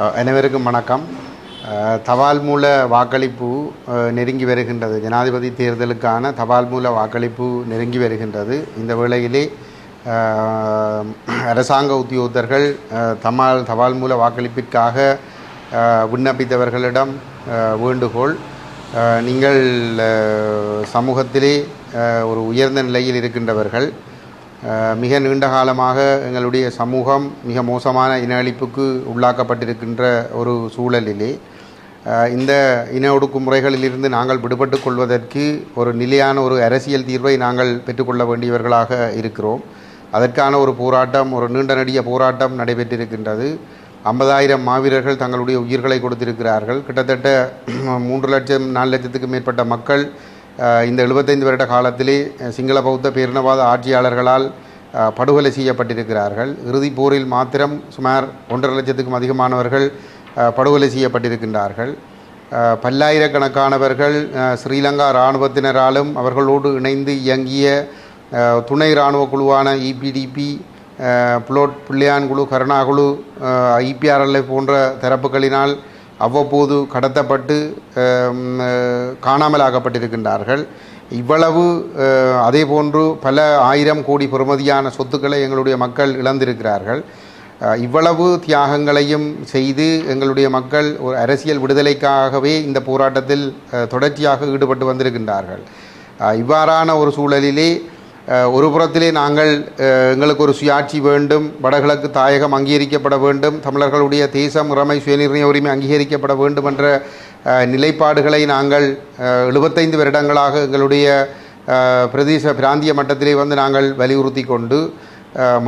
அனைவருக்கும் வணக்கம். தபால் மூல வாக்களிப்பு நெருங்கி வருகின்றது. ஜனாதிபதி தேர்தலுக்கான தபால் மூல வாக்களிப்பு நெருங்கி வருகின்றது. இந்த வேளையிலே அரசாங்க உத்தியோகத்தர்கள் தபால் மூல வாக்களிப்பிற்காக விண்ணப்பித்தவர்களிடம் வேண்டுகோள், நீங்கள் சமூகத்திலே ஒரு உயர்ந்த நிலையில் இருக்கின்றவர்கள். மிக நீண்ட காலமாக எங்களுடைய சமூகம் மிக மோசமான இன அழிப்புக்கு உள்ளாக்கப்பட்டிருக்கின்ற ஒரு சூழலிலே இந்த இன ஒடுக்குமுறைகளிலிருந்து நாங்கள் விடுபட்டு கொள்வதற்கு ஒரு நிலையான ஒரு அரசியல் தீர்வை நாங்கள் பெற்றுக்கொள்ள வேண்டியவர்களாக இருக்கிறோம். அதற்கான ஒரு போராட்டம், ஒரு நீண்ட நெடிய போராட்டம் நடைபெற்றிருக்கின்றது. 50,000 மாவீரர்கள் தங்களுடைய உயிர்களை கொடுத்திருக்கிறார்கள். கிட்டத்தட்ட 3 லட்சம் 4 லட்சத்துக்கு மேற்பட்ட மக்கள் இந்த 75 வருட காலத்திலே சிங்கள பௌத்த பேரினவாத ஆட்சியாளர்களால் படுகொலை செய்யப்பட்டிருக்கிறார்கள். இறுதிப் போரில் மாத்திரம் சுமார் 1.5 லட்சத்துக்கும் அதிகமானவர்கள் படுகொலை செய்யப்பட்டிருக்கின்றார்கள். பல்லாயிரக்கணக்கானவர்கள் ஸ்ரீலங்கா இராணுவத்தினராலும் அவர்களோடு இணைந்து இயங்கிய துணை இராணுவ குழுவான இபிடிபி, புலோட் பிள்ளையான் குழு, கருணா குழு, IPRLF போன்ற தரப்புகளினால் அவ்வப்போது கடத்தப்பட்டு காணாமலாக்கப்பட்டிருக்கின்றார்கள். இவ்வளவு அதேபோன்று பல 1000 கோடி பெறுமதியான சொத்துக்களை எங்களுடைய மக்கள் இழந்திருக்கிறார்கள். இவ்வளவு தியாகங்களையும் செய்து எங்களுடைய மக்கள் ஒரு அரசியல் விடுதலைக்காகவே இந்த போராட்டத்தில் தொடர்ச்சியாக ஈடுபட்டு வந்திருக்கின்றார்கள். இவ்வாறான ஒரு சூழலிலே ஒரு புறத்திலே நாங்கள் எங்களுக்கு ஒரு சுயாட்சி வேண்டும், வடகிழக்கு தாயகம் அங்கீகரிக்கப்பட வேண்டும், தமிழர்களுடைய தேசம், உரிமை, சுயநிர்ணய உரிமை அங்கீகரிக்கப்பட வேண்டும் என்ற நிலைப்பாடுகளை நாங்கள் 75 வருடங்களாக எங்களுடைய பிராந்திய மட்டத்திலே நாங்கள் வலியுறுத்தி கொண்டு,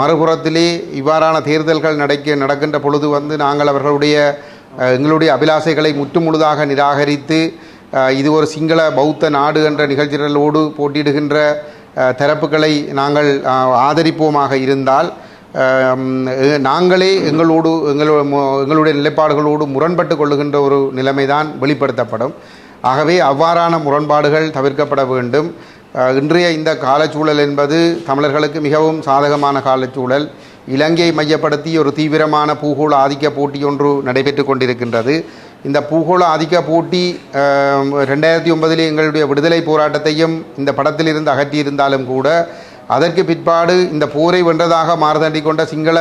மறுபுறத்திலே இவ்வாறான தேர்தல்கள் நடக்கின்ற பொழுது நாங்கள் எங்களுடைய அபிலாசைகளை முற்றுமுழுதாக நிராகரித்து இது ஒரு சிங்கள பௌத்த நாடு என்ற நிகழ்ச்சிகளோடு போட்டியிடுகின்ற தரப்புகளை நாங்கள் ஆதரிப்போமாக இருந்தால் நாங்களே எங்களுடைய நிலைப்பாடுகளோடு முரண்பட்டு கொள்ளுகின்ற ஒரு நிலைமைதான் வெளிப்படுத்தப்படும். ஆகவே அவ்வாறான முரண்பாடுகள் தவிர்க்கப்பட வேண்டும். இன்றைய இந்த காலச்சூழல் என்பது தமிழர்களுக்கு மிகவும் சாதகமான காலச்சூழல். இலங்கையை மையப்படுத்தி ஒரு தீவிரமான பூகோள ஆதிக்க போட்டி ஒன்று நடைபெற்று கொண்டிருக்கின்றது. இந்த பூகோள ஆதிக்க போட்டி 2009 எங்களுடைய விடுதலை போராட்டத்தையும் இந்த படத்திலிருந்து அகற்றியிருந்தாலும் கூட, அதற்கு பிற்பாடு இந்த போரை வென்றதாக மாறுதண்டி கொண்ட சிங்கள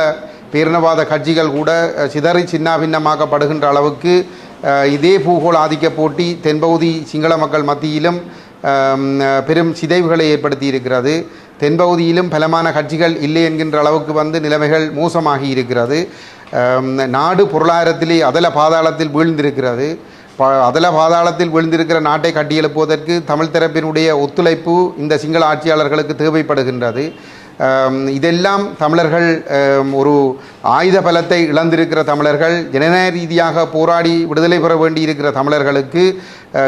பேரினவாத கட்சிகள் கூட சிதறி சின்னாபின்னமாக்கப்படுகின்ற அளவுக்கு இதே பூகோள ஆதிக்க போட்டி தென்பகுதி சிங்கள மக்கள் மத்தியிலும் பெரும் சிதைவுகளை ஏற்படுத்தி இருக்கிறது. தென்பகுதியிலும் பலமான கட்சிகள் இல்லை என்கின்ற அளவுக்கு நிலைமைகள் மோசமாகி இருக்கிறது. நாடு பொருளாதாரத்திலே அதல பாதாளத்தில் வீழ்ந்திருக்கிறது. அதல பாதாளத்தில் வீழ்ந்திருக்கிற நாட்டை கட்டியெழுப்புவதற்கு தமிழ் தரப்பினுடைய ஒத்துழைப்பு இந்த சிங்கள ஆட்சியாளர்களுக்கு தேவைப்படுகின்றது. இதெல்லாம் தமிழர்கள், ஒரு ஆயுத பலத்தை இழந்திருக்கிற தமிழர்கள், ஜனநாயக ரீதியாக போராடி விடுதலை பெற வேண்டியிருக்கிற தமிழர்களுக்கு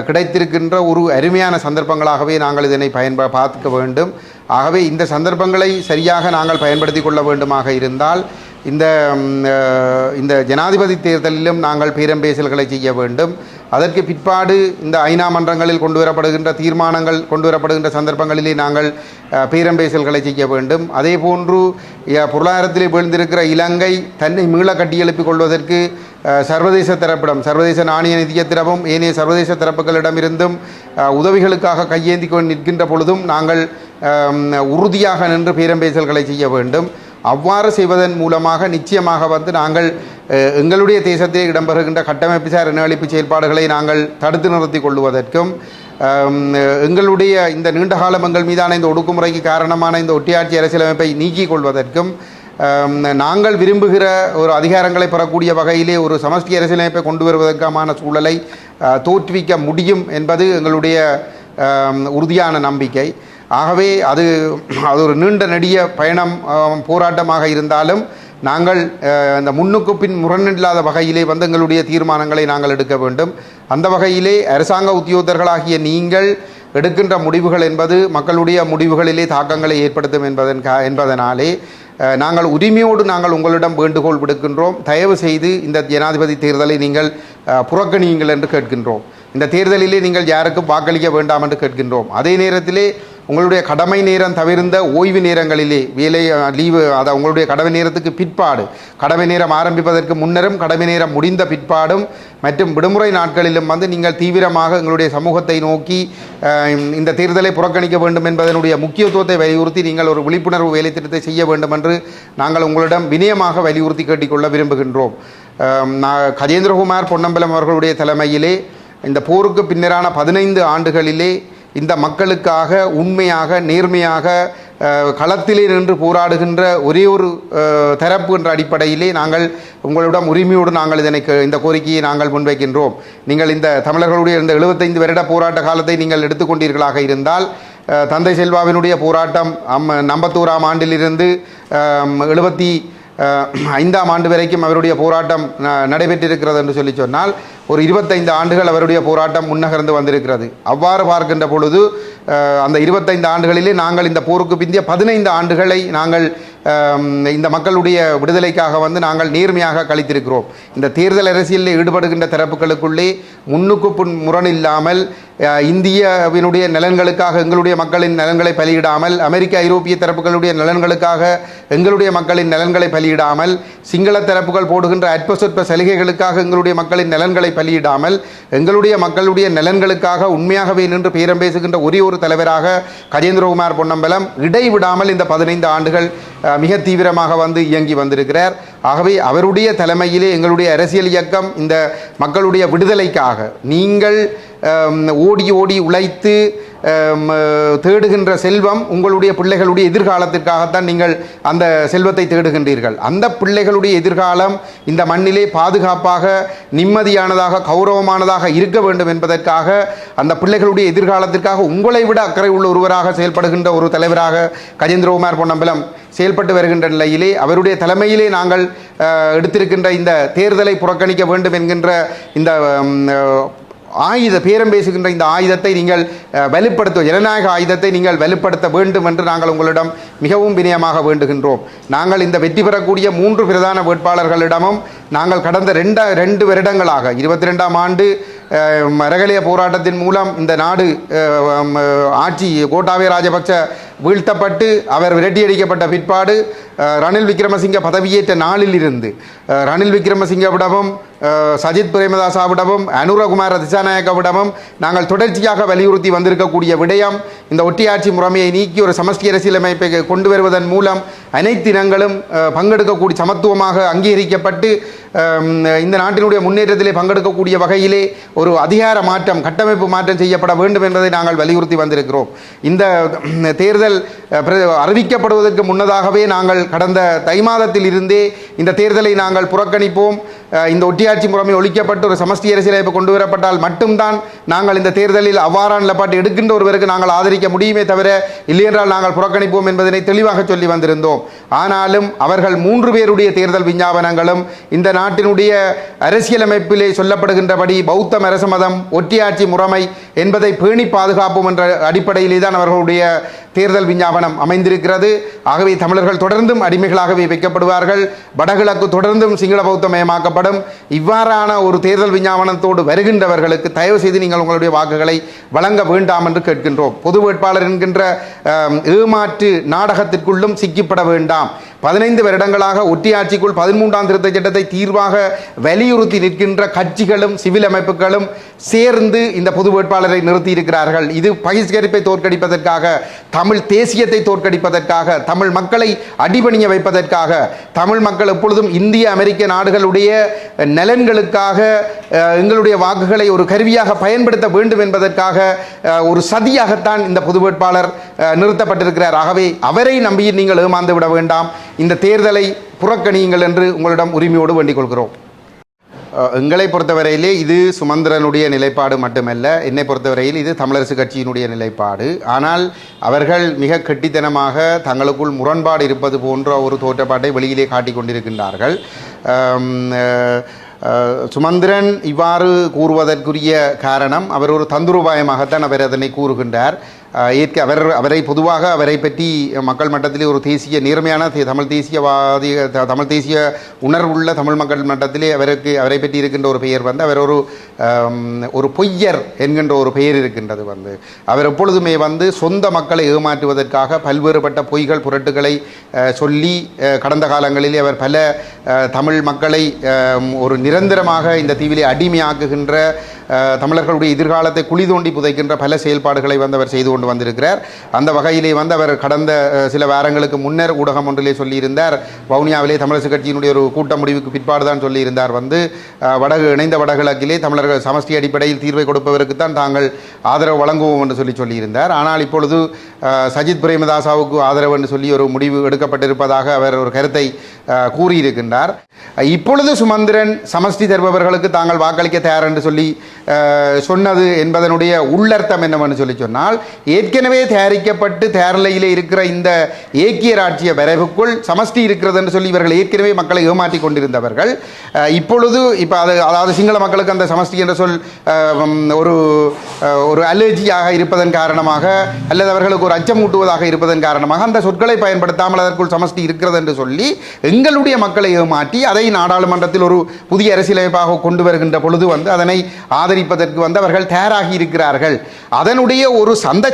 கிடைத்திருக்கின்ற ஒரு அருமையான சந்தர்ப்பங்களாகவே நாங்கள் இதனை பார்க்க வேண்டும். ஆகவே இந்த சந்தர்ப்பங்களை சரியாக நாங்கள் பயன்படுத்தி கொள்ள வேண்டுமாக இருந்தால் இந்த ஜனாதிபதி தேர்தலிலும் நாங்கள் பேரம்பேசல்களை செய்ய வேண்டும். அதற்கு பிற்பாடு இந்த ஐநா மன்றங்களில் கொண்டு வரப்படுகின்ற தீர்மானங்கள் கொண்டு வரப்படுகின்ற சந்தர்ப்பங்களிலே நாங்கள் பேரம்பேசல்களை செய்ய வேண்டும். அதே போன்று பொருளாதாரத்திலே வீழ்ந்திருக்கிற இலங்கை தன்னை மீள கட்டியெழுப்பிக் கொள்வதற்கு சர்வதேச தரப்பிடம், சர்வதேச நாணய நிதியத்திடமும் ஏனைய சர்வதேச தரப்புகளிடமிருந்தும் உதவிகளுக்காக கையேந்தி கொண்டு நிற்கின்ற பொழுதும் நாங்கள் உறுதியாக நின்று பேரம்பேசல்களை செய்ய வேண்டும். அவ்வாறு செய்வதன் மூலமாக நிச்சயமாக நாங்கள் எங்களுடைய தேசத்தில் இடம்பெறுகின்ற கட்டமைப்பு சார் இன அழிப்பு செயல்பாடுகளை நாங்கள் தடுத்து நிறுத்தி கொள்வதற்கும், எங்களுடைய இந்த நீண்டகாலம் எங்கள் மீதான இந்த ஒடுக்குமுறைக்கு காரணமான இந்த ஒட்டியாட்சி அரசியலமைப்பை நீக்கிக் கொள்வதற்கும், நாங்கள் விரும்புகிற ஒரு அதிகாரங்களை பெறக்கூடிய வகையிலே ஒரு சமஷ்டி அரசியலமைப்பை கொண்டு வருவதற்கான சூழலை தோற்றுவிக்க முடியும் என்பது எங்களுடைய உறுதியான நம்பிக்கை. ஆகவே அது ஒரு நீண்ட நெடிய பயணம், போராட்டமாக இருந்தாலும் நாங்கள் அந்த முன்னுக்கு பின் முரணில்லாத வகையிலே எங்களுடைய தீர்மானங்களை நாங்கள் எடுக்க வேண்டும். அந்த வகையிலே அரசாங்க உத்தியோகத்தர்களாகிய நீங்கள் எடுக்கின்ற முடிவுகள் என்பது மக்களுடைய முடிவுகளிலே தாக்கங்களை ஏற்படுத்தும் என்பதனாலே நாங்கள் உரிமையோடு உங்களிடம் வேண்டுகோள் விடுக்கின்றோம். தயவு செய்து இந்த ஜனாதிபதி தேர்தலை நீங்கள் புறக்கணியுங்கள் என்று கேட்கின்றோம். இந்த தேர்தலிலே நீங்கள் யாருக்கும் வாக்களிக்க வேண்டாம் என்று கேட்கின்றோம். அதே நேரத்திலே உங்களுடைய கடமை நேரம் தவிர்ந்த ஓய்வு நேரங்களிலே வேலை லீவு அதை உங்களுடைய கடமை நேரத்துக்கு பிற்பாடு கடமை நேரம் ஆரம்பிப்பதற்கு முன்னரும் கடமை நேரம் முடிந்த பிற்பாடும் மற்றும் விடுமுறை நாட்களிலும் வந்து நீங்கள் தீவிரமாக எங்களுடைய சமூகத்தை நோக்கி இந்த தேர்தலை புறக்கணிக்க வேண்டும் என்பதனுடைய முக்கியத்துவத்தை வலியுறுத்தி நீங்கள் ஒரு விழிப்புணர்வு வேலைத்திட்டத்தை செய்ய வேண்டும் என்று நாங்கள் உங்களிடம் வினயமாக வலியுறுத்தி கேட்டுக்கொள்ள விரும்புகின்றோம். கஜேந்திரகுமார் பொன்னம்பலம் அவர்களுடைய தலைமையிலே இந்த போருக்கு பின்னரான 15 ஆண்டுகளிலே இந்த மக்களுக்காக உண்மையாக நேர்மையாக களத்திலே நின்று போராடுகின்ற ஒரே ஒரு தரப்பு என்ற அடிப்படையிலே நாங்கள் உங்களிடம் உரிமையோடு நாங்கள் இந்த கோரிக்கையை நாங்கள் முன்வைக்கின்றோம். நீங்கள் இந்த தமிழர்களுடைய இந்த 75 வருட போராட்ட காலத்தை நீங்கள் எடுத்துக்கொண்டீர்களாக இருந்தால் தந்தை செல்வாவினுடைய போராட்டம் 51ஆம் ஆண்டிலிருந்து 75ஆம் ஆண்டு வரைக்கும் அவருடைய போராட்டம் நடைபெற்றிருக்கிறது என்று சொன்னால் ஒரு 25 ஆண்டுகள் அவருடைய போராட்டம் முன்னகர்ந்து வந்திருக்கிறது. அவ்வாறு பார்க்கின்ற பொழுது அந்த 25 ஆண்டுகளிலே நாங்கள் இந்த போருக்கு பிந்திய 15 ஆண்டுகளை நாங்கள் இந்த மக்களுடைய விடுதலைக்காக வந்து நாங்கள் நேர்மையாக கழித்திருக்கிறோம். இந்த தேர்தல் அரசியலில் ஈடுபடுகின்ற தரப்புகளுக்குள்ளே முன்னுக்கு முரண் இல்லாமல் இந்தியாவினுடைய நலன்களுக்காக எங்களுடைய மக்களின் நலன்களை பலியிடாமல் அமெரிக்க ஐரோப்பிய தரப்புகளுடைய நலன்களுக்காக எங்களுடைய மக்களின் நலன்களை பலியிடாமல் சிங்கள தரப்புகள் போடுகின்ற அற்ப சொற்ப சலுகைகளுக்காக எங்களுடைய மக்களின் நலன்களை பலியிடாமல் எங்களுடைய மக்களுடைய நலன்களுக்காக உண்மையாகவே நின்று பேரம் பேசுகின்ற ஒரே ஒரு தலைவராக கஜேந்திரகுமார் பொன்னம்பலம் இடைவிடாமல் இந்த 15 ஆண்டுகள் மிக தீவிரமாக வந்து இயங்கி வந்திருக்கிறார். ஆகவே அவருடைய தலைமையிலே எங்களுடைய அரசியல் இயக்கம் இந்த மக்களுடைய விடுதலைக்காக நீங்கள் ஓடி ஓடி உழைத்து தேடுகின்ற செல்வம் உங்களுடைய பிள்ளைகளுடைய எதிர்காலத்திற்காகத்தான் நீங்கள் அந்த செல்வத்தை தேடுகின்றீர்கள். அந்த பிள்ளைகளுடைய எதிர்காலம் இந்த மண்ணிலே பாதுகாப்பாக நிம்மதியானதாக கௌரவமானதாக இருக்க வேண்டும் என்பதற்காக அந்த பிள்ளைகளுடைய எதிர்காலத்திற்காக உங்களை விட அக்கறை உள்ள ஒருவராக செயல்படுகின்ற ஒரு தலைவராக கஜேந்திரகுமார் பொன்னம்பலம் செயல்பட்டு வருகின்ற நிலையிலே அவருடைய தலைமையிலே நாங்கள் எடுத்திருக்கின்ற இந்த தேர்தலை புறக்கணிக்க வேண்டும் என்கின்ற இந்த பேரம் பேசுகின்ற இந்த ஆயுதத்தை நீங்கள் வலுப்படுத்த ஜனநாயக ஆயுதத்தை நீங்கள் வலுப்படுத்த வேண்டும் என்று நாங்கள் உங்களிடம் மிகவும் வினயமாக வேண்டுகின்றோம். நாங்கள் இந்த வெற்றி பெறக்கூடிய 3 பிரதான வேட்பாளர்களிடமும் நாங்கள் கடந்த 2 வருடங்களாக 22ஆம் ஆண்டு மரகலைய போராட்டத்தின் மூலம் இந்த நாடு ஆட்சி கோட்டாபய ராஜபக்ச வீழ்த்தப்பட்டு அவர் விரட்டியடிக்கப்பட்ட பிற்பாடு ரணில் விக்ரமசிங்க பதவியேற்ற நாளிலிருந்து ரணில் விக்ரமசிங்கவிடமும் சஜித் பிரேமதாசாவிடமும் அனுரகுமார திசாநாயக்கவிடமும் நாங்கள் தொடர்ச்சியாக வலியுறுத்தி வந்திருக்கக்கூடிய விடயம் இந்த ஒட்டியாட்சி முறைமையை நீக்கி ஒரு சமஷ்டி அரசியலமைப்பை கொண்டு வருவதன் மூலம் அனைத்து இனங்களும் பங்கெடுக்கக்கூடிய சமத்துவமாக அங்கீகரிக்கப்பட்டு இந்த நாட்டினுடைய முன்னேற்றத்திலே பங்கெடுக்கக்கூடிய வகையிலே ஒரு அதிகார மாற்றம் கட்டமைப்பு மாற்றம் செய்யப்பட வேண்டும் என்பதை நாங்கள் வலியுறுத்தி வந்திருக்கிறோம். இந்த தேர்தல் அறிவிக்கப்படுவதற்கு முன்னதாகவே நாங்கள் கடந்த தை மாதத்தில் இருந்தே இந்த தேர்தலை நாங்கள் புறக்கணிப்போம், இந்த ஒட்டியாட்சி முறைமை ஒழிக்கப்பட்டு ஒரு சமஷ்டி அரசியலமைப்பு கொண்டு வரப்பட்டால் மட்டும்தான் நாங்கள் இந்த தேர்தலில் அவ்வாறான நிலப்பாட்டு எடுக்கின்ற ஒருவருக்கு நாங்கள் ஆதரிக்க முடியுமே தவிர இல்லையென்றால் நாங்கள் புறக்கணிப்போம் என்பதனை தெளிவாக சொல்லி வந்திருந்தோம். ஆனாலும் அவர்கள் 3 பேருடைய தேர்தல் விஞ்ஞாபனங்களும் இந்த நாட்டினுடைய அரசியலமைப்பிலே சொல்லப்படுகின்றபடி பௌத்த அரச மதம் ஒட்டியாட்சி முறைமை என்பதை பேணி பாதுகாப்போம் என்ற அடிப்படையிலே தான் அவர்களுடைய தேர்தல் விஞ்ஞாபனம் அமைந்திருக்கிறது. ஆகவே தமிழர்கள் தொடர்ந்தும் அடிமைகளாகவே வைக்கப்படுவார்கள், வடகிழக்கு தொடர்ந்தும் சிங்கள பௌத்தமயமாக்கப்படும். இவ்வாறான ஒரு தேர்தல் விஞ்ஞாபனத்தோடு வருகின்றவர்களுக்கு தயவு செய்து நீங்கள் உங்களுடைய வாக்குகளை வழங்க வேண்டாம் என்று கேட்கின்றோம். பொது வேட்பாளர் என்கின்ற ஏமாற்று நாடகத்திற்குள்ளும் சிக்கிப்பட வேண்டாம். 15 வருடங்களாக ஒட்டியாட்சிக்குள் 13ஆம் திருத்த சட்டத்தை தீர்வாக வலியுறுத்தி நிற்கின்ற கட்சிகளும் சிவில் அமைப்புகளும் சேர்ந்து இந்த பொது வேட்பாளரை நிறுத்தி இருக்கிறார்கள். இது பகிஷ்கரிப்பை தோற்கடிப்பதற்காக, தமிழ் தேசியத்தை தோற்கடிப்பதற்காக, தமிழ் மக்களை அடிபணிய வைப்பதற்காக, தமிழ் மக்கள் எப்பொழுதும் இந்திய அமெரிக்க நாடுகளுடைய நலன்களுக்காக எங்களுடைய வாக்குகளை ஒரு கருவியாக பயன்படுத்த வேண்டும் என்பதற்காக ஒரு சதியாகத்தான் இந்த பொது வேட்பாளர் நிறுத்தப்பட்டிருக்கிறார். ஆகவே அவரை நம்பி நீங்கள் ஏமாந்து விட வேண்டாம், இந்த தேர்தலை புறக்கணியுங்கள் என்று உங்களிடம் உரிமையோடு வேண்டிக் கொள்கிறோம். எங்களை பொறுத்தவரையிலே இது சுமந்திரனுடைய நிலைப்பாடு மட்டுமல்ல, என்னை பொறுத்தவரையில் இது தமிழரசு கட்சியினுடைய நிலைப்பாடு. ஆனால் அவர்கள் மிக கெட்டித்தனமாக தங்களுக்குள் முரண்பாடு இருப்பது போன்ற ஒரு தோற்றப்பாட்டை வெளியிலே காட்டிக் கொண்டிருக்கின்றார்கள். சுமந்திரன் இவ்வாறு கூறுவதற்குரிய காரணம் அவர் ஒரு தந்துருபாயமாகத்தான் அவர் அதனை கூறுகின்றார். அவரை பொதுவாக அவரை பற்றி மக்கள் மட்டத்திலே ஒரு தேசிய நேர்மையான தமிழ் தேசிய உணர்வுள்ள தமிழ் மக்கள் மட்டத்திலே அவரை பற்றி இருக்கின்ற ஒரு பெயர் வந்து அவர் ஒரு பொய்யர் என்கின்ற ஒரு பெயர் இருக்கின்றது வந்து. அவர் எப்பொழுதுமே வந்து சொந்த மக்களை ஏமாற்றுவதற்காக பல்வேறுபட்ட பொய்கள் புரட்டுகளை சொல்லி கடந்த காலங்களிலே அவர் பல தமிழ் மக்களை ஒரு நிரந்தரமாக இந்த தீவிலே அடிமையாக்குகின்ற தமிழர்களுடைய எதிர்காலத்தை குழி தோண்டி புதைக்கின்ற பல செயல்பாடுகளை வந்து அவர் செய்து கொண்டு வந்திருக்கிறார். அந்த வகையிலே வந்து அவர் கடந்த சில வாரங்களுக்கு முன்னர் ஊடகம் ஒன்றிலே சொல்லியிருந்தார், வவுனியாவிலே தமிழரசு கட்சியினுடைய ஒரு கூட்ட முடிவுக்கு பிற்பாடுதான் சொல்லியிருந்தார் வந்து இணைந்த வடகிழக்கிலே தமிழர்கள் சமஷ்டி அடிப்படையில் தீர்வை கொடுப்பதற்குத்தான் தாங்கள் ஆதரவு வழங்குவோம் என்று சொல்லியிருந்தார். ஆனால் இப்பொழுது சஜித் பிரேமதாசாவுக்கு ஆதரவு என்று சொல்லி ஒரு முடிவு எடுக்கப்பட்டிருப்பதாக அவர் ஒரு கருத்தை கூறியிருக்கின்றார். இப்பொழுது சுமந்திரன் சமஷ்டி தருபவர்களுக்கு தாங்கள் வாக்களிக்க தயார் என்று சொல்லி சொன்னது என்பதனுடைய உள்ளர்த்தம் என்னவென்று சொன்னால், ஏற்கனவே தயாரிக்கப்பட்டு தேரலையிலே இருக்கிற இந்த ஏக்கிய ராட்சிய வரைவுக்குள் சமஷ்டி இருக்கிறது என்று சொல்லி இவர்கள் ஏற்கனவே மக்களை ஏமாற்றி கொண்டிருந்தவர்கள் இப்பொழுது அதாவது சிங்கள மக்களுக்கு அந்த சமஷ்டி என்ற சொல் ஒரு அலர்ஜியாக இருப்பதன் காரணமாக அல்லது அவர்களுக்கு ஒரு அச்சமூட்டுவதாக இருப்பதன் காரணமாக அந்த சொற்களை பயன்படுத்தாமல் அதற்குள் சமஷ்டி இருக்கிறது என்று சொல்லி எங்களுடைய மக்களை ஏமாற்றி அதை நாடாளுமன்றத்தில் ஒரு புதிய அரசியலமைப்பாக கொண்டு வருகின்ற பொழுது வந்து அதனை ஆதரிப்பதற்கு வந்து அவர்கள் தயாராகி இருக்கிறார்கள். அதனுடைய ஒரு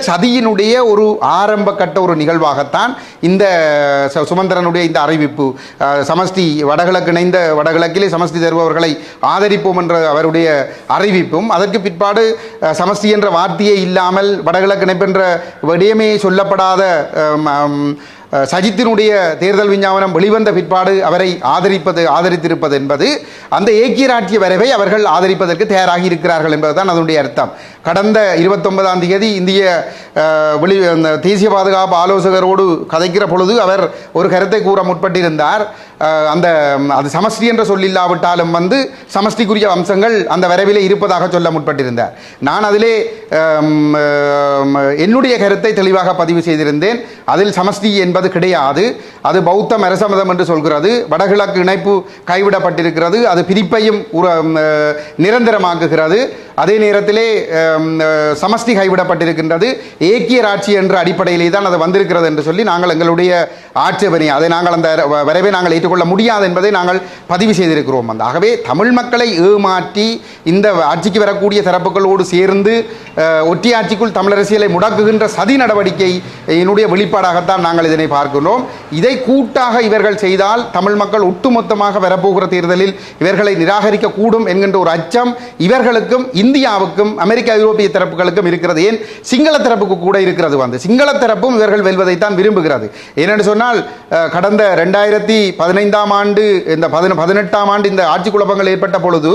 சதியினுடைய ஒரு ஆரம்ப கட்ட ஒரு நிகழ்வாகத்தான் இந்த சுமந்திரனுடைய இந்த அறிவிப்பு. சமஷ்டி இணைந்த வடகிழக்கிலே சமஷ்டி தருபவர்களை ஆதரிப்போம் என்ற அவருடைய அறிவிப்பும், அதற்கு பிற்பாடு சமஷ்டி என்ற வார்த்தையே இல்லாமல் வடகிழக்கு இணைப்பு என்ற விடயமே சொல்லப்படாத சஜித்தினுடைய தேர்தல் விஞ்ஞாபனம் வெளிவந்த பிற்பாடு அவரை ஆதரித்திருப்பது என்பது அந்த ஏக்கிய ராட்சிய வரைவை அவர்கள் ஆதரிப்பதற்கு தயாராகி இருக்கிறார்கள் என்பதுதான் அதனுடைய அர்த்தம். கடந்த 29ஆம் தேதி இந்திய தேசிய பாதுகாப்பு ஆலோசகரோடு கதைக்கிற பொழுது அவர் ஒரு கருத்தை கூற முற்பட்டிருந்தார். அது சமஷ்டி என்ற சொல்லில்லாவிட்டாலும் வந்து சமஷ்டிக்குரிய அம்சங்கள் அந்த வரைவிலே இருப்பதாக சொல்ல முற்பட்டிருந்தார். நான் அதிலே என்னுடைய கருத்தை தெளிவாக பதிவு செய்திருந்தேன். அதில் சமஷ்டி என்பது கிடையாது. அது பௌத்தம் அரசமதம் என்று சொல்கிறது. வடகிழக்கு இணைப்பு கைவிடப்பட்டிருக்கிறது. அது பிரிப்பையும் நிரந்தரமாக்குகிறது. அதே நேரத்திலே சமஷ்டி கைவிடப்பட்டிருக்கின்றது. ஏக்கிய ராட்சி என்ற அடிப்படையிலே தான் அது வந்திருக்கிறது என்று சொல்லி நாங்கள் எங்களுடைய ஆட்சேபனை அதை நாங்கள் அந்த வரைவை நாங்கள் ஏற்றுக்கொள்ள முடியாது என்பதை நாங்கள் பதிவு செய்திருக்கிறோம். ஆகவே தமிழ் மக்களை ஏமாற்றி இந்த ஆட்சிக்கு வரக்கூடிய தரப்புகளோடு சேர்ந்து ஒற்றியாட்சிக்குள் தமிழரசியலை முடக்குகின்ற சதி நடவடிக்கை என்னுடைய வெளிப்பாடாகத்தான் நாங்கள் இதனை பார்க்கிறோம். இதை கூட்டாக இவர்கள் செய்தால் தமிழ் மக்கள் ஒட்டுமொத்தமாக வரப்போகிற தேர்தலில் இவர்களை நிராகரிக்க கூடும் என்கின்ற ஒரு அச்சம் இவர்களுக்கும் இந்தியாவுக்கும் அமெரிக்க ஐரோப்பிய தரப்புகளுக்கும் இருக்கிறது. ஏன் சிங்கள தரப்புக்கு கூட இருக்கிறது. வந்து சிங்கள தரப்பும் இவர்கள் வெல்வதைத்தான் விரும்புகிறது. ஏனென்று சொன்னால் கடந்த 2015ஆம் ஆண்டு இந்த 18ஆம் ஆண்டு இந்த ஆட்சி குழப்பங்கள் ஏற்பட்ட பொழுது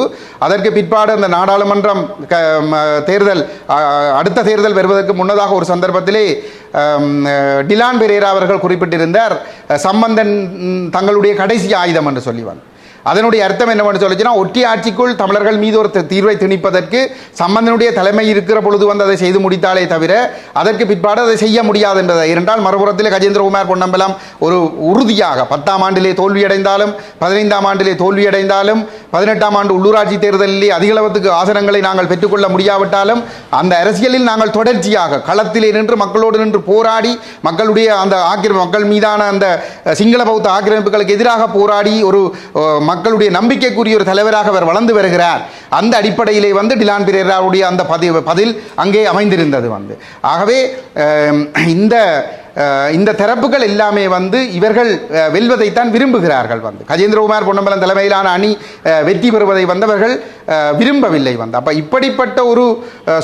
அதற்கு பிற்பாடு அந்த நாடாளுமன்றம் தேர்தல் அடுத்த தேர்தல் வருவதற்கு முன்னதாக ஒரு சந்தர்ப்பத்திலே டிலான் பெரேரா அவர்கள் குறிப்பிட்டிருந்தார், சம்பந்தன் தங்களுடைய கடைசி ஆயுதம் என்று சொல்லிவாங்க. அதனுடைய அர்த்தம் என்னவென்று சொல்லிச்சுன்னா, ஒற்றி ஆட்சிக்குள் தமிழர்கள் மீது ஒரு தீர்வை திணிப்பதற்கு சம்பந்தனுடைய தலைமை இருக்கிற பொழுது வந்து அதை செய்து முடித்தாலே தவிர அதற்கு பிற்பாடு அதை செய்ய முடியாது என்பதை. இரண்டால் மறுபுறத்தில் கஜேந்திரகுமார் பொன்னம்பலம் ஒரு உறுதியாக 10ஆம் ஆண்டிலே தோல்வியடைந்தாலும் 15ஆம் ஆண்டிலே தோல்வியடைந்தாலும் 18ஆம் ஆண்டு உள்ளூராட்சி தேர்தலிலே அதிகளவுக்கு ஆசனங்களை நாங்கள் பெற்றுக்கொள்ள முடியாவிட்டாலும் அந்த அரசியலில் நாங்கள் தொடர்ச்சியாக களத்திலே நின்று மக்களோடு நின்று போராடி மக்களுடைய அந்த மக்கள் மீதான அந்த சிங்கள பௌத்த ஆக்கிரமிப்புகளுக்கு எதிராக போராடி ஒரு மக்களுடைய நம்பிக்கைக்குரிய ஒரு தலைவராக அவர் வளர்ந்து வருகிறார். அந்த அடிப்படையிலே வந்து டிலான் பெரேராவுடைய அந்த பதில் அங்கே அமைந்திருந்தது வந்து. ஆகவே இந்த தரப்புகள் எல்லாமே வந்து இவர்கள் வெல்வதைத்தான் விரும்புகிறார்கள். வந்து கஜேந்திரகுமார் பொன்னம்பலம் தலைமையிலான அணி வெற்றி பெறுவதை வந்தவர்கள் விரும்பவில்லை. வந்து அப்போ இப்படிப்பட்ட ஒரு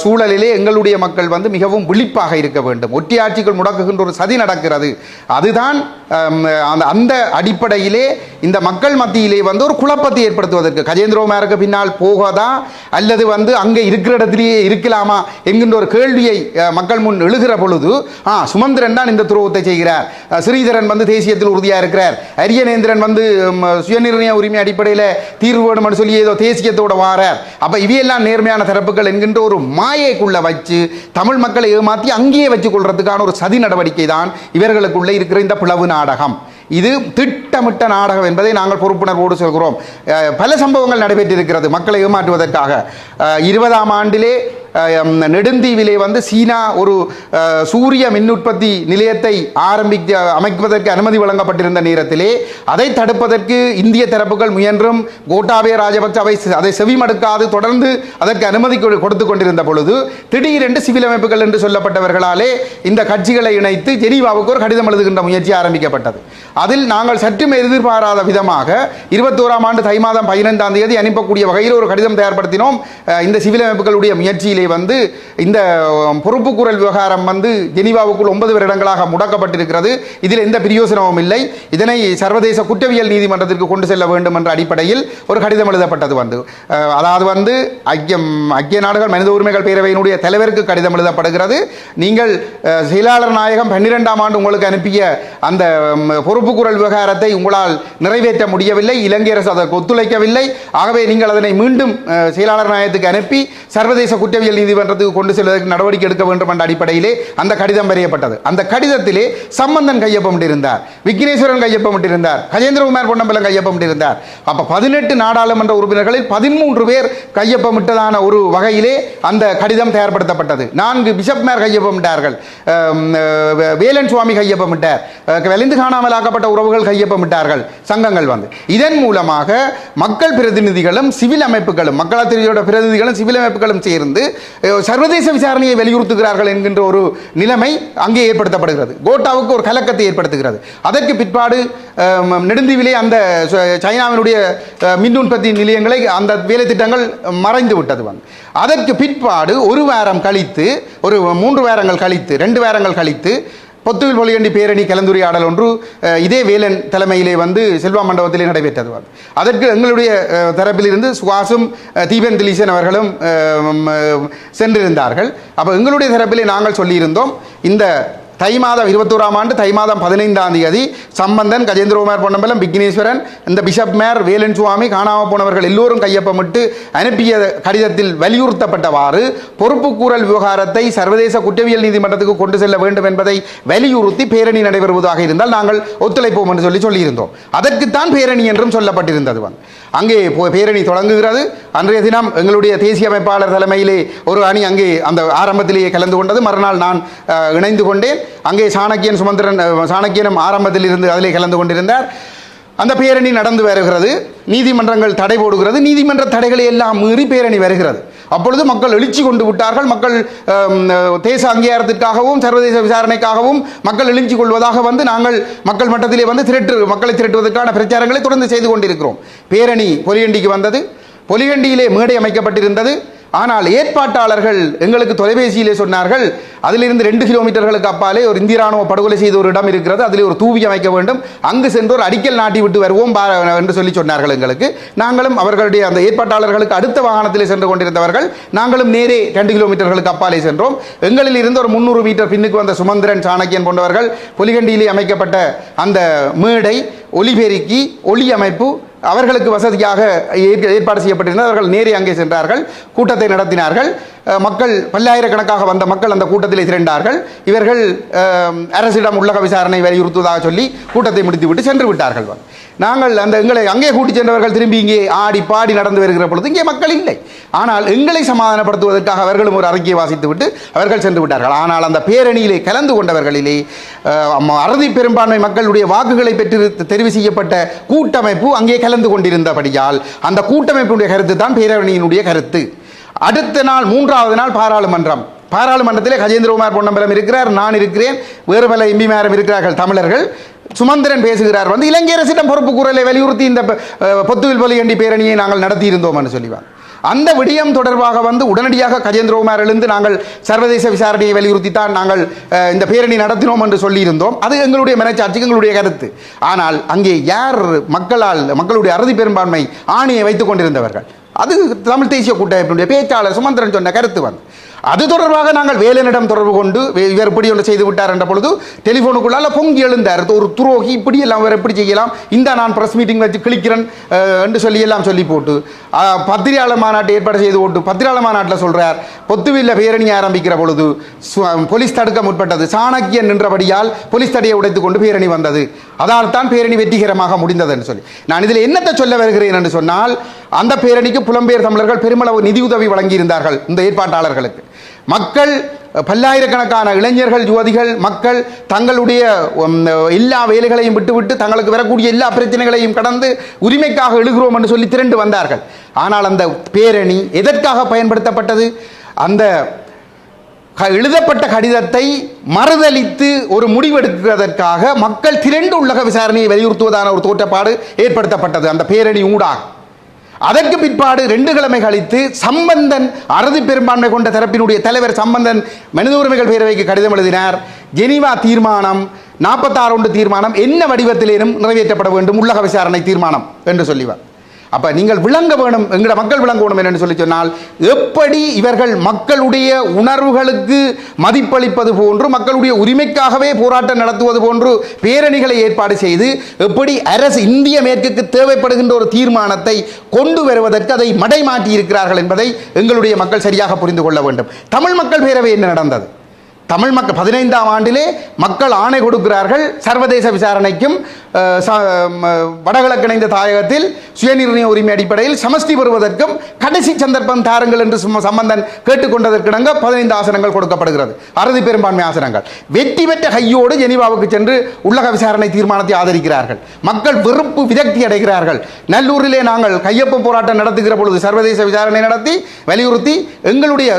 சூழலிலே எங்களுடைய மக்கள் வந்து மிகவும் விழிப்பாக இருக்க வேண்டும். ஒற்றி ஆட்சிகள் முடக்குகின்ற ஒரு சதி நடக்கிறது. அதுதான் அந்த அடிப்படையிலே இந்த மக்கள் மத்தியிலே வந்து ஒரு குழப்பத்தை ஏற்படுத்துவதற்கு கஜேந்திரகுமாருக்கு பின்னால் போகாதா அல்லது வந்து அங்கே இருக்கிற இடத்திலேயே இருக்கலாமா என்கின்ற ஒரு கேள்வியை மக்கள் முன் எழுகிற பொழுது சுமந்திரன் தான் இந்த துரோகத்தை செய்கிறார், ஸ்ரீதரன் வந்து தேசியத்தில் உறுதியாக இருக்கிறார், அரியநேந்திரன் வந்து சுயநிர்ணய உரிமை அடிப்படையில் தீர்வு வேணும் சொல்லி ஏதோ தேசியத்தோட வாரார். அப்ப இவையெல்லாம் நேர்மையான தரப்புகள் என்கின்ற ஒரு மாயைக்குள்ள வச்சு தமிழ் மக்களை ஏமாற்றி அங்கேயே வச்சுக் கொள்றதுக்கான ஒரு சதி நடவடிக்கை தான் இவர்களுக்குள்ள இருக்கிற இந்த பிளவு நாடகம். இது திட்டமிட்ட நாடகம் என்பதை நாங்கள் பொறுப்புணர்வோடு சொல்கிறோம். பல சம்பவங்கள் நடைபெற்றிருக்கிறது மக்களை ஏமாற்றுவதற்காக. 20ஆம் ஆண்டிலே நெடுந்தீவிலே வந்து சீனா ஒரு சூரிய மின் உற்பத்தி நிலையத்தை அமைப்பதற்கு அனுமதி வழங்கப்பட்டிருந்த நேரத்திலே அதை தடுப்பதற்கு இந்திய தரப்புகள் முயன்றும் கோட்டாபய ராஜபக்ச அதை செவிமடுக்காது தொடர்ந்து அதற்கு அனுமதி கொடுத்து கொண்டிருந்த பொழுது திடீரென்று சிவில் அமைப்புகள் என்று சொல்லப்பட்டவர்களாலே இந்த கட்சிகளை இணைத்து ஜெனீவாவுக்கு ஒரு கடிதம் எழுதுகின்ற முயற்சி ஆரம்பிக்கப்பட்டது. அதில் நாங்கள் சற்றும் எதிர்பாராத விதமாக 21ஆம் ஆண்டு தை மாதம் 15ஆம் தேதி அனுப்பக்கூடிய வகையில் ஒரு கடிதம் தயார்படுத்தினோம். இந்த சிவில் அமைப்புகளுடைய முயற்சியிலே வந்து இந்த பொறுப்புக்கூறல் விவகாரம் வந்து ஜெனீவாவுக்குள் 9 வருடங்களாக முடக்கப்பட்டிருக்கிறது. இதில் எந்த பிரயோசனமும் இல்லை. இதனை சர்வதேச குற்றவியல் நீதிமன்றத்திற்கு கொண்டு செல்ல வேண்டும் என்ற அடிப்படையில் ஒரு கடிதம் எழுதப்பட்டது. வந்து அதாவது வந்து ஐக்கிய நாடுகள் மனித உரிமைகள் பேரவையினுடைய தலைவருக்கு கடிதம் எழுதப்படுகிறது. நீங்கள் செயலாளர் நாயகம் 12ஆம் ஆண்டு உங்களுக்கு அனுப்பிய அந்த பொறுப்புக்கூறல் விவகாரத்தை உங்களால் நிறைவேற்ற முடியவில்லை, இலங்கை அரசு அதற்கு ஒத்துழைக்கவில்லை, ஆகவே நீங்கள் அதனை மீண்டும் செயலாளர் நாயகத்துக்கு அனுப்பி சர்வதேச குற்றவியல் நீதிமன்றத்துக்கு கொண்டு செல்வதற்கு நடவடிக்கை எடுக்க வேண்டும் என்ற அடிப்படையிலே அந்த கடிதம் வரையப்பட்டது. அந்த கடிதத்திலே சம்பந்தன் கையொப்பமிட்டிருந்தார், விக்னேஸ்வரன் கையொப்பமிட்டிருந்தார், கஜேந்திரகுமார் பொன்னம்பலம் கையொப்பமிட்டிருந்தார். அப்ப 18 நாடாளுமன்ற உறுப்பினர்களில் 13 பேர் கையொப்பமிட்டதான ஒரு வகையிலே அந்த கடிதம் தயார்படுத்தப்பட்டது. 4 பிஷப்மார் கையொப்பமிட்டார்கள், வேலன் சுவாமி கையொப்பமிட்டார், வலிந்து காணாமலாக்கப்பட்ட உறவுகள் கையொப்பமிட்டார்கள் சங்கங்கள் வந்து. இதன் மூலமாக மக்கள் பிரதிநிதிகளும் சிவில் அமைப்புகளும் மக்களாட்சியோட பிரதிநிதிகளும் சிவில் அமைப்புகளும் சேர்ந்து சர்வதேச விசாரணையை வலியுறுத்துகிறார்கள் என்கின்ற ஒரு நிலைமை அங்கே ஏற்படுத்தப்படுகிறது. கோட்டாவுக்கு ஒரு கலக்கத்தை ஏற்படுத்துகிறது. அதற்கு பிற்பாடு நெடுந்தீவிலே அந்த சைனாவினுடைய மின் உற்பத்தி நிலையங்களை அந்த வேலை திட்டங்கள் மறைந்து விட்டது. வந்து அதற்கு பிற்பாடு ஒரு வாரம் கழித்து, ஒரு 3 வாரங்கள் கழித்து, 2 வாரங்கள் கழித்து பொத்துவில் பொலிகண்டி பேரணி கலந்துரையாடல் ஒன்று இதே வேலன் தலைமையிலே வந்து செல்வா மண்டபத்திலே நடைபெற்றது. அதற்கு எங்களுடைய தரப்பிலிருந்து சுவாசும் தீபன் திலீசன் அவர்களும் சென்றிருந்தார்கள். அப்போ எங்களுடைய தரப்பிலே நாங்கள் சொல்லியிருந்தோம், இந்த தை மாதம் 21ஆம் ஆண்டு தை மாதம் 15ஆம் தேதி சம்பந்தன், கஜேந்திரகுமார் பொன்னம்பலம், விக்னேஸ்வரன், இந்த பிஷப் மேர், வேலன் சுவாமி, காணாமல் போனவர்கள் எல்லோரும் கையொப்பமிட்டு அனுப்பிய கடிதத்தில் வலியுறுத்தப்பட்டவாறு பொறுப்புக்கூறல் விவகாரத்தை சர்வதேச குற்றவியல் நீதிமன்றத்துக்கு கொண்டு செல்ல வேண்டும் என்பதை வலியுறுத்தி பேரணி நடைபெறுவதாக இருந்தால் நாங்கள் ஒத்துழைப்போம் என்று சொல்லியிருந்தோம். அதற்குத்தான் பேரணி என்றும் சொல்லப்பட்டிருந்தது. அங்கே பேரணி தொடங்குகிறது. அன்றைய தினம் எங்களுடைய தேசிய அமைப்பாளர் தலைமையிலே ஒரு அணி அங்கே அந்த ஆரம்பத்திலேயே கலந்து கொண்டது. மறுநாள் நான் இணைந்து கொண்டேன். அங்கே சாணக்கியன் சுமந்திரன், சாணக்கியனும் ஆரம்பத்தில் இருந்து அதிலே கலந்து கொண்டிருந்தார். அந்த பேரணி நடந்து வருகிறது. நீதிமன்றங்கள் தடை போடுகிறது. நீதிமன்ற தடைகளை எல்லாம் மீறி பேரணி வருகிறது. அப்பொழுது மக்கள் எழுச்சி கொண்டு விட்டார்கள். மக்கள் தேச அங்கீகாரத்திற்காகவும் சர்வதேச விசாரணைக்காகவும் மக்கள் எழுச்சி கொள்வதாக வந்து நாங்கள் மக்கள் மட்டத்திலே வந்து மக்களை திரட்டுவதற்கான பிரச்சாரங்களை தொடர்ந்து செய்து கொண்டிருக்கிறோம். பேரணி பொலிகண்டிக்கு வந்தது. பொலிகண்டியிலே மேடை அமைக்கப்பட்டிருந்தது. ஆனால் ஏற்பாட்டாளர்கள் எங்களுக்கு தொலைபேசியிலே சொன்னார்கள், அதிலிருந்து 2 கிலோமீட்டர்களுக்கு அப்பாலே ஒரு இந்திய ராணுவ படுகொலை செய்த ஒரு இடம் இருக்கிறது, அதில் ஒரு தூவி அமைக்க வேண்டும், அங்கு சென்று ஒரு அடிக்கல் நாட்டி விட்டு வருவோம் என்று சொல்லி சொன்னார்கள் எங்களுக்கு. நாங்களும் அவர்களுடைய அந்த ஏற்பாட்டாளர்களுக்கு அடுத்த வாகனத்திலே சென்று கொண்டிருந்தவர்கள் நாங்களும் நேரே 2 கிலோமீட்டர்களுக்கு அப்பாலே சென்றோம். எங்களில் இருந்து ஒரு 300 மீட்டர் பின்னுக்கு வந்த சுமந்திரன், சாணக்கியன் போன்றவர்கள் பொலிகண்டியிலே அமைக்கப்பட்ட அந்த மேடை, ஒலிபெருக்கி, ஒளி அமைப்பு அவர்களுக்கு வசதியாக ஏற்பாடு செய்யப்பட்டிருந்தது. அவர்கள் நேரே அங்கே சென்றார்கள், கூட்டத்தை நடத்தினார்கள். மக்கள் பல்லாயிரக்கணக்காக வந்த மக்கள் அந்த கூட்டத்தில் திரண்டார்கள். இவர்கள் அரசிடம் உள்ளக விசாரணை வலியுறுத்துவதாக சொல்லி கூட்டத்தை முடித்துவிட்டு சென்று விட்டார்கள். நாங்கள் அந்த எங்களை அங்கே கூட்டி சென்றவர்கள் திரும்பி இங்கே ஆடி பாடி நடந்து வருகிற பொழுது இங்கே மக்கள் இல்லை. ஆனால் எங்களை சமாதானப்படுத்துவதற்காக அவர்களும் ஒரு அறிக்கையை வாசித்து விட்டு அவர்கள் சென்று விட்டார்கள். ஆனால் அந்த பேரணியிலே கலந்து கொண்டவர்களிலே அறுதி பெரும்பான்மை மக்களுடைய வாக்குகளை பெற்று தெரிவு செய்யப்பட்ட கூட்டமைப்பு அங்கே கலந்து கொண்டிருந்தபடியால் அந்த கூட்டமைப்புடைய கருத்து தான் பேரணியினுடைய கருத்து. அடுத்த நாள் 3வது நாள் பாராளுமன்றத்திலே கஜேந்திரகுமார் பொன்னம்பலம் இருக்கிறார், நான் இருக்கிறேன், வேறு பல எம்பிமாரும் இருக்கிறார்கள் தமிழர்கள். சுமந்திரன் பேசுகிறார், வந்து இலங்கை அரசிடம் பொறுப்பு கூறலை வலியுறுத்தி இந்த பொத்துவில் பொலிகண்டி பேரணியை நாங்கள் நடத்தி இருந்தோம் என்று சொல்லிவார். அந்த விடயம் தொடர்பாக வந்து உடனடியாக கஜேந்திரகுமார் எழுந்து நாங்கள் சர்வதேச விசாரணையை வலியுறுத்தித்தான் நாங்கள் இந்த பேரணி நடத்தினோம் என்று சொல்லியிருந்தோம். அது எங்களுடைய மனச்சாட்சிக்கு எங்களுடைய கருத்து. ஆனால் அங்கே யார் மக்களுடைய அறுதி பெரும்பான்மை ஆணையை வைத்துக் கொண்டிருந்தவர்கள், அது தமிழ் தேசிய கூட்டமைப்பினுடைய பேச்சாளர் சுமந்திரன் சொன்ன கருத்து வந்து அது தொடர்பாக நாங்கள் வேலனிடம் தொடர்பு கொண்டு இவர் இப்படி ஒன்று செய்து விட்டார் என்ற பொழுது டெலிஃபோனுக்குள்ளால பொங்கி எழுந்தார், ஒரு துரோகி இப்படி எல்லாம் அவர் எப்படி செய்யலாம், இந்த நான் பிரஸ் மீட்டிங் வச்சு கிளிக்கிறேன் என்று சொல்லி எல்லாம் சொல்லி போட்டு பத்திரிகையாளர் மாநாட்டை ஏற்பாடு செய்து போட்டு பத்திரிகையாளர் மாநாட்டில் சொல்றார் பொத்துவில்ல பேரணி ஆரம்பிக்கிற பொழுது போலீஸ் தடுக்க முற்பட்டது, சாணக்கியன் நின்றபடியால் போலீஸ் தடையை உடைத்துக் கொண்டு பேரணி வந்தது, அதால் தான் பேரணி வெற்றிகரமாக முடிந்தது என்று சொல்லி. நான் இதில் என்னத்தை சொல்ல வருகிறேன் என்று சொன்னால், அந்த பேரணிக்கு புலம்பெயர் தமிழர்கள் பெருமளவு நிதியுதவி வழங்கியிருந்தார்கள் இந்த ஏற்பாட்டாளர்களுக்கு. மக்கள் பல்லாயிரக்கணக்கான இளைஞர்கள் யுவதிகள் மக்கள் தங்களுடைய எல்லா வேலைகளையும் விட்டுவிட்டு தங்களுக்கு வரக்கூடிய எல்லா பிரச்சனைகளையும் கடந்து உரிமைக்காக எழுகிறோம் என்று சொல்லி திரண்டு வந்தார்கள். ஆனால் அந்த பேரணி எதற்காக பயன்படுத்தப்பட்டது? அந்த எழுதப்பட்ட கடிதத்தை மறுதளித்து ஒரு முடிவெடுக்கிறதற்காக மக்கள் திரண்டு உள்ளக விசாரணையை வலியுறுத்துவதான ஒரு தோற்றப்பாடு ஏற்படுத்தப்பட்டது அந்த பேரணி ஊடாக. அதற்கு பிற்பாடு 2 கிழமை கழித்து சம்பந்தன் அறுதி பெரும்பான்மை கொண்ட தரப்பினுடைய தலைவர் சம்பந்தன் மனித உரிமைகள் பேரவைக்கு கடிதம் எழுதினார். ஜெனீவா தீர்மானம் 46 தீர்மானம் என்ன வடிவத்திலேனும் நிறைவேற்றப்பட வேண்டும், உள்ளக விசாரணை தீர்மானம் என்று சொல்லிவார். அப்ப நீங்கள் விளங்க வேணும், எங்கட மக்கள் விளங்க வேணும் என்று சொல்லி சொன்னால், எப்படி இவர்கள் மக்களுடைய உணர்வுகளுக்கு மதிப்பளிப்பது போன்று மக்களுடைய உரிமைக்காகவே போராட்டம் நடத்துவது போன்று பேரணிகளை ஏற்பாடு செய்து எப்படி அரசு இந்திய மேற்குக்கு தேவைப்படுகின்ற ஒரு தீர்மானத்தை கொண்டு வருவதற்கு அதை மடைமாற்றி இருக்கிறார்கள் என்பதை எங்களுடைய மக்கள் சரியாக புரிந்து கொள்ள வேண்டும். தமிழ் மக்கள் பேரவை என்ன நடந்தது? தமிழ் மக்கள் 15ஆம் ஆண்டிலே மக்கள் ஆணை கொடுக்கிறார்கள், சர்வதேச விசாரணைக்கும் வடகிழக்கு இணைந்த தாயகத்தில் சுயநிர்ணய உரிமை அடிப்படையில் சமஷ்டி பெறுவதற்கும் கடைசி சந்தர்ப்பம் தாருங்கள் என்று சம்பந்தன் கேட்டுக்கொண்டதற்கிணங்க 15 ஆசனங்கள் கொடுக்கப்படுகிறது, அறுதி பெரும்பான்மை ஆசனங்கள். வெற்றி பெற்ற கையோடு ஜெனீவாவுக்கு சென்று உள்ளக விசாரணை தீர்மானத்தை ஆதரிக்கிறார்கள். மக்கள் வெறுப்பு விரக்தி அடைகிறார்கள். நல்லூரிலே நாங்கள் கையொப்ப போராட்டம் நடத்துகிற பொழுது சர்வதேச விசாரணை நடத்தி வலியுறுத்தி எங்களுடைய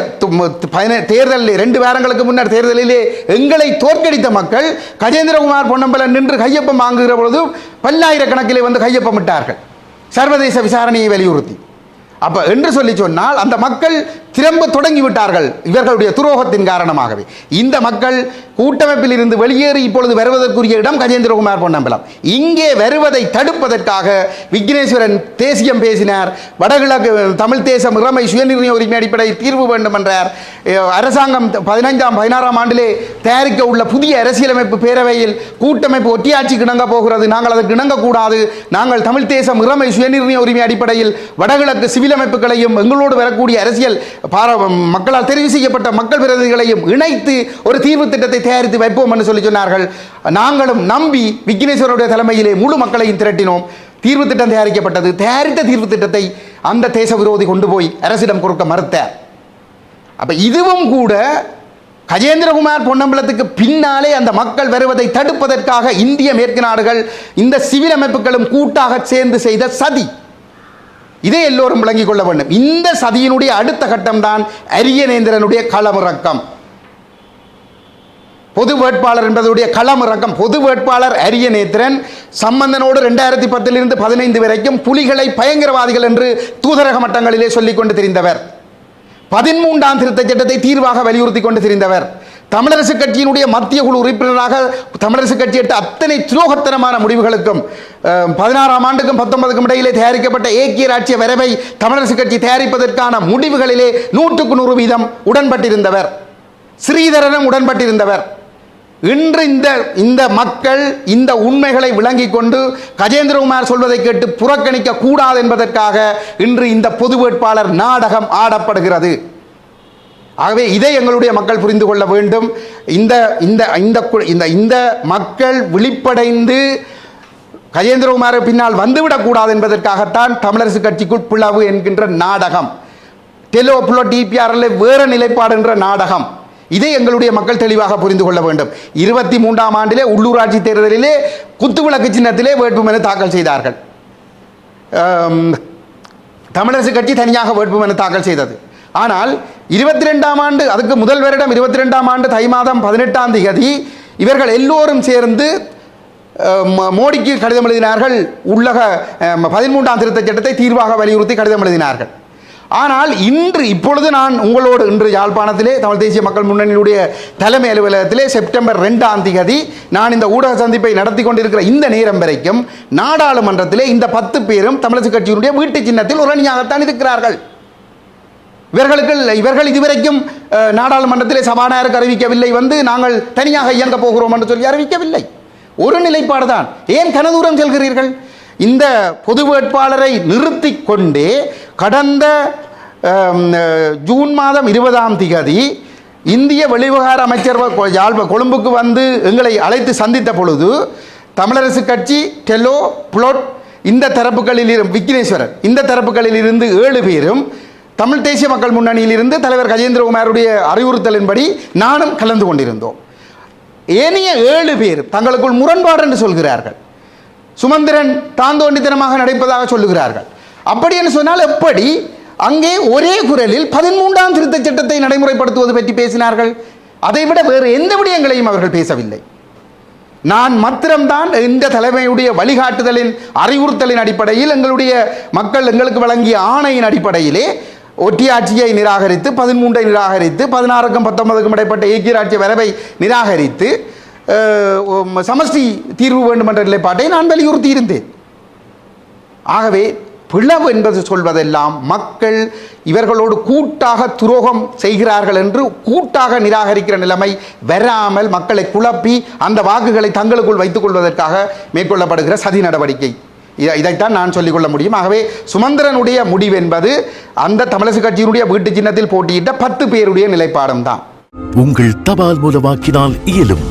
தேர்தலில் 2 வாரங்களுக்கு முன்னர் தேர்தலிலே எங்களை தோற்கடித்த மக்கள் கஜேந்திரகுமார் பொன்னம்பலம் நின்று கையொப்பம் வாங்குகிற பொழுது பல்லாயிரக்கணக்கிலே வந்து கையொப்பமிட்டார்கள் சர்வதேச விசாரணையை வலியுறுத்தி. அப்ப என்று சொல்லி சொன்னால் அந்த மக்கள் திரும்ப தொடங்கிவிட்டார்கள் இவர்களுடைய துரோகத்தின் காரணமாகவே. இந்த மக்கள் கூட்டமைப்பில் இருந்து வெளியேறி இப்பொழுது வருவதற்குரிய இடம் கஜேந்திரகுமார் பொன்னம்பலம். இங்கே வருவதை தடுப்பதற்காக விக்னேஸ்வரன் தேசியம் பேசினார், வடகிழக்கு தமிழ் தேசம் இறமை சுயநிர்ணய உரிமை அடிப்படையில் தீர்வு வேண்டும் என்றார். அரசாங்கம் 16ஆம் ஆண்டிலே தயாரிக்க உள்ள புதிய அரசியலமைப்பு பேரவையில் கூட்டமைப்பு ஒட்டியாட்சிக்கு இணங்க போகிறது, நாங்கள் அதற்கு இணங்கக்கூடாது, நாங்கள் தமிழ் தேசம் இறமை சுயநிர்ணய உரிமை அடிப்படையில் வடகிழக்கு சிவில் அமைப்புகளையும் எங்களோடு வரக்கூடிய அரசியல் மக்களால் தெரிவு செய்யப்பட்ட மக்கள் பிரதிநிதிகளையும் இணைத்து ஒரு தீர்வு திட்டத்தை தயாரித்து வைப்போம் என்று சொல்லி சொன்னார்கள். நாங்களும் நம்பி விக்னேஸ்வரனுடைய தலைமையிலே முழு மக்களையும் திரட்டினோம். தீர்வு திட்டம் தயாரிக்கப்பட்டது. தயாரித்த தீர்வு திட்டத்தை அந்த தேச விரோதி கொண்டு போய் அரசிடம் கொடுக்க மறுத்தார். அப்ப இதுவும் கூட கஜேந்திரகுமார் பொன்னம்பலத்துக்கு பின்னாலே அந்த மக்கள் வருவதை தடுப்பதற்காக இந்திய மேற்கு நாடுகள் இந்த சிவில் அமைப்புகளும் கூட்டாக சேர்ந்து செய்த சதி. இதை எல்லோரும் விளங்கிக் கொள்ள வேண்டும். இந்த சதியினுடைய அடுத்த கட்டம் தான் அரியநேந்திரனுடைய களமிறக்கம். பொது வேட்பாளர் என்பதுடைய களமிறக்கம். பொது வேட்பாளர் அரியநேத்திரன் சம்பந்தனோடு 2010 15 வரைக்கும் புலிகளை பயங்கரவாதிகள் என்று தூதரக மட்டங்களிலே சொல்லிக் கொண்டு தெரிந்தவர். 13ஆம் திருத்தச் சட்டத்தை தீர்வாக வலியுறுத்தி கொண்டு தெரிந்தவர். தமிழரசு கட்சியினுடைய மத்திய குழு உறுப்பினராக தமிழரசு கட்சி எடுத்த அத்தனை துரோகத்தனமான முடிவுகளுக்கும் 16ஆம் ஆண்டுக்கும் 19க்கும் இடையிலே தயாரிக்கப்பட்ட ஏக்கிய ராட்சிய வரைவை தமிழரசு கட்சி தயாரிப்பதற்கான முடிவுகளிலே 100% உடன்பட்டிருந்தவர். ஸ்ரீதரனும் உடன்பட்டிருந்தவர். இன்று இந்த மக்கள் இந்த உண்மைகளை விளங்கிக் கொண்டு கஜேந்திரகுமார் சொல்வதை கேட்டு புறக்கணிக்க கூடாது என்பதற்காக இன்று இந்த பொது வேட்பாளர் நாடகம் ஆடப்படுகிறது. ஆகவே இதை எங்களுடைய மக்கள் புரிந்து கொள்ள வேண்டும். இந்த மக்கள் விழிப்படைந்து கஜேந்திரகுமார் பின்னால் வந்துவிடக்கூடாது என்பதற்காகத்தான் தமிழரசு கட்சிக்குள் பிளவு என்கின்ற நாடகம், டெலோ புலோ டிபிஆர்ல வேற நிலைப்பாடு என்ற நாடகம். இதை எங்களுடைய மக்கள் தெளிவாக புரிந்து கொள்ள வேண்டும். 23ஆம் ஆண்டிலே உள்ளூராட்சி தேர்தலிலே குத்துவிளக்கு சின்னத்திலே வேட்புமனு தாக்கல் செய்தார்கள். தமிழரசு கட்சி தனியாக வேட்புமனு தாக்கல் செய்தது. ஆனால் 22ஆம் ஆண்டு, அதுக்கு முதல் வருடம் 22ஆம் ஆண்டு தை மாதம் 18ஆம் தேதி இவர்கள் எல்லோரும் சேர்ந்து மோடிக்கு கடிதம் எழுதினார்கள். உள்ளக 13ஆம் திருத்தச் சட்டத்தை தீர்வாக வலியுறுத்தி கடிதம் எழுதினார்கள். ஆனால் இப்பொழுது நான் உங்களோடு இன்று யாழ்ப்பாணத்திலே தமிழ் தேசிய மக்கள் முன்னணியுடைய தலைமை அலுவலகத்திலே செப்டம்பர் 2ஆம் தேதி நான் இந்த ஊடக சந்திப்பை நடத்தி கொண்டிருக்கிற இந்த நேரம் வரைக்கும் நாடாளுமன்றத்திலே இந்த 10 பேரும் தமிழரசு கட்சியினுடைய வீட்டு சின்னத்தில் ஒரு அணியாகத்தான் இருக்கிறார்கள். இவர்கள் இதுவரைக்கும் நாடாளுமன்றத்திலே சபாநாயகருக்கு அறிவிக்கவில்லை, நாங்கள் தனியாக இயங்க போகிறோம் என்று சொல்லி அறிவிக்கவில்லை. ஒரு நிலைப்பாடு தான். ஏன் கனதூரம் செல்கிறீர்கள்? இந்த பொது வேட்பாளரை நிறுத்தி கொண்டே கடந்த ஜூன் மாதம் 20ஆம் தேதி இந்திய வெளிவிவகார அமைச்சர் கொழும்புக்கு எங்களை அழைத்து சந்தித்த பொழுது தமிழரசு கட்சி, டெலோ, புளோட் இந்த தரப்புகளில் விக்னேஸ்வரன் இந்த தரப்புகளில் இருந்து 7 பேரும், தமிழ் தேசிய மக்கள் முன்னணியில் இருந்து தலைவர் கஜேந்திரகுமாருடைய அறிவுறுத்தலின்படி நானும் கலந்து கொண்டிருந்தோம். ஏனைய 7 பேர் தங்களுக்குள் முரண்பாடு என்று சொல்கிறார்கள். சுமந்திரன் தாந்தோண்டித்தனமாக நடிப்பதாக சொல்லுகிறார்கள். அப்படி என்று சொன்னால் எப்படி அங்கே ஒரே குரலில் 13ஆம் திருத்தச் சட்டத்தை நடைமுறைப்படுத்துவது பற்றி பேசினார்கள்? அதைவிட வேறு எந்த விடயங்களையும் அவர்கள் பேசவில்லை. நான் மாத்திரம்தான் இந்த தலைமையுடைய வழிகாட்டுதலின் அறிவுறுத்தலின் அடிப்படையில் எங்களுடைய மக்கள் எங்களுக்கு வழங்கிய ஆணையின் அடிப்படையிலே ஒற்றியாட்சியை நிராகரித்து 13ஐ நிராகரித்து 16க்கும் 19க்கும் இடைப்பட்ட ஏக்கியராட்சிய வரவை நிராகரித்து சமஷ்டி தீர்வு வேண்டும் என்ற நிலைப்பாட்டை நான் வலியுறுத்தி இருந்தேன். ஆகவே பிளவு என்பது சொல்வதெல்லாம் மக்கள் இவர்களோடு கூட்டாக துரோகம் செய்கிறார்கள் என்று கூட்டாக நிராகரிக்கிற நிலைமை வராமல் மக்களை குழப்பி அந்த வாக்குகளை தங்களுக்குள் வைத்துக் கொள்வதற்காக மேற்கொள்ளப்படுகிற சதி நடவடிக்கை. இதைத்தான் நான் சொல்லிக்கொள்ள முடியும். ஆகவே சுமந்திரனுடைய முடிவு என்பது அந்த தமிழரசு கட்சியினுடைய வீட்டு சின்னத்தில் போட்டியிட்ட 10 பேருடைய நிலைப்பாடும் தான். உங்கள் தபால் மூலமாக்கினால் இயலும்